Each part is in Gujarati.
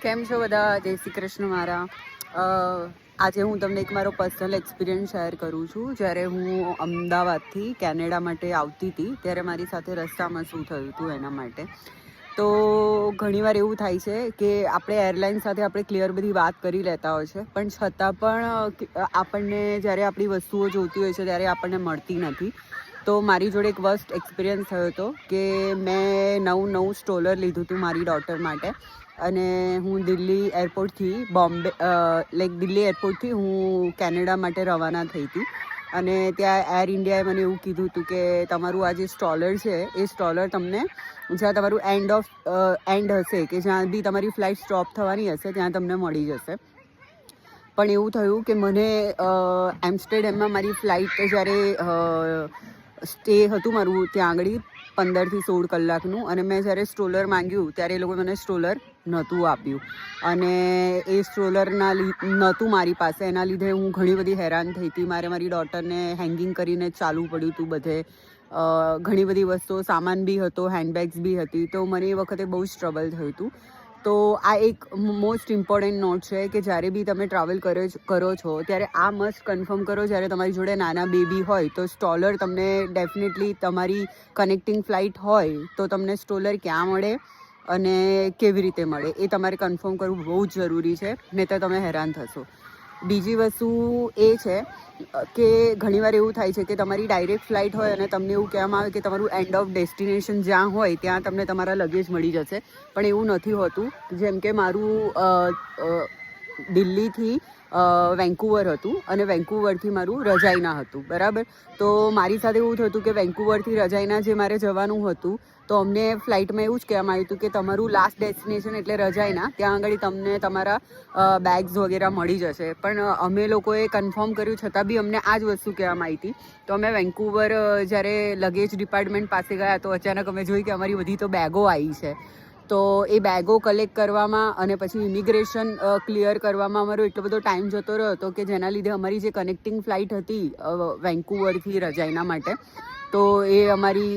કેમ છો બધા? જય શ્રી કૃષ્ણ મારા. આજે હું તમને એક મારો પર્સનલ એક્સપિરિયન્સ શેર કરું છું. જ્યારે હું અમદાવાદથી કેનેડા માટે આવતી હતી ત્યારે મારી સાથે રસ્તામાં શું થયું હતું એના માટે. તો ઘણીવાર એવું થાય છે કે આપણે એરલાઇન સાથે આપણે ક્લિયર બધી વાત કરી લેતા હોય છે, પણ છતાં પણ આપણને જ્યારે આપણી વસ્તુઓ જોઈતી હોય છે ત્યારે આપણને મળતી નથી. તો મારી જોડે એક વર્સ્ટ એક્સપિરિયન્સ થયો હતો કે મેં નવું સ્ટ્રોલર લીધું હતું મારી ડોટર માટે, અને હું દિલ્હી એરપોર્ટથી હું કેનેડા માટે રવાના થઈ હતી. અને ત્યાં એર ઇન્ડિયાએ મને એવું કીધું હતું કે તમારું આ જે સ્ટ્રોલર છે એ સ્ટ્રોલર તમને જ્યાં તમારું એન્ડ હશે, કે જ્યાં બી તમારી ફ્લાઇટ સ્ટોપ થવાની હશે ત્યાં તમને મળી જશે. પણ એવું થયું કે મને એમ્સ્ટરડેમમાં મારી ફ્લાઇટ જ્યારે સ્ટે હતું મારું ત્યાં આગળ 15 થી 16 કલાકનું, અને મેં જ્યારે સ્ટ્રોલર માંગ્યું ત્યારે એ લોકોએ મને સ્ટ્રોલર નહોતું આપ્યું. અને એ સ્ટ્રોલર નહોતું મારી પાસે, એના લીધે હું ઘણી બધી હેરાન થઈ હતી. મારી ડોટરને હેંગિંગ કરીને ચાલવું પડ્યું હતું બધે. ઘણી બધી વસ્તુઓ, સામાન બી હતો, હેન્ડબેગ્સ બી હતી, તો મને એ વખતે બહુ જ ટ્રબલ થયું હતું. તો આ એક મોસ્ટ ઇમ્પોર્ટન્ટ નોટ છે કે જ્યારે બી તમે ટ્રાવેલ કરો છો ત્યારે આ મસ્ટ કન્ફર્મ કરો, જ્યારે તમારી જોડે નાના બેબી હોય તો સ્ટ્રોલર તમને ડેફિનેટલી, તમારી કનેક્ટિંગ ફ્લાઇટ હોય તો તમને સ્ટ્રોલર ક્યાં મળે અને કેવી રીતે મળે એ તમારે કન્ફર્મ કરવું બહુ જ જરૂરી છે, નહીં તો તમે હેરાન થશો. બીજી વસ્તુ એ છે કે ઘણીવાર એવું થાય છે કે તમારી ડાયરેક્ટ ફ્લાઇટ હોય અને તમને એવું કહેવામાં આવે કે તમારું એન્ડ ઓફ ડેસ્ટિનેશન જ્યાં હોય ત્યાં તમને તમારા લગેજ મળી જશે, પણ એવું નથી હોતું. જેમ કે મારું દિલ્હીથી વેન્કુવર હતું અને વેન્કુવરથી મારું રજાઈના હતું, બરાબર. તો મારી સાથે એવું થયું હતું કે વેન્કુવરથી રજાઈના જે મારે જવાનું હતું, તો અમને ફ્લાઇટમાં એવું જ કહેવામાં આવ્યું હતું કે તમારું લાસ્ટ ડેસ્ટિનેશન એટલે રજાઈના, ત્યાં આગળ તમને તમારા બેગ્સ વગેરે મળી જશે. પણ અમે લોકોએ કન્ફર્મ કર્યું છતાં બી અમને આ જ વસ્તુ કહેવામાં આવી હતી. તો અમે વેન્કુવર જ્યારે લગેજ ડિપાર્ટમેન્ટ પાસે ગયા તો અચાનક અમે જોયું કે અમારી બધી તો બેગો આવી છે. તો એ બેગો કલેક્ટ કરવામાં અને પછી ઇમિગ્રેશન ક્લિયર કરવામાં અમારો એટલો બધો ટાઈમ જતો રહ્યો હતો કે જેના લીધે અમારી જે કનેક્ટિંગ ફ્લાઇટ હતી વેન્કુવરથી રજાઈના માટે, તો એ અમારી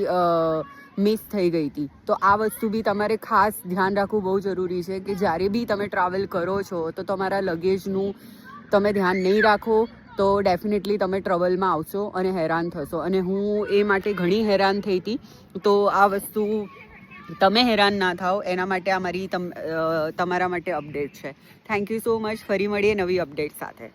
મિસ થઈ ગઈ હતી. તો આ વસ્તુ બી તમારે ખાસ ધ્યાન રાખવું બહુ જરૂરી છે કે જ્યારે બી તમે ટ્રાવેલ કરો છો તો તમારા લગેજનું તમે ધ્યાન નહીં રાખો તો ડેફિનેટલી તમે ટ્રબલમાં આવશો અને હેરાન થશો. અને હું એ માટે ઘણી હેરાન થઈ હતી. તો આ વસ્તુ તમે હેરાન ના થાઓ એના માટે આ મારી તમારા માટે અપડેટ છે. Thank you so much. ફરી મળીએ નવી અપડેટ સાથે.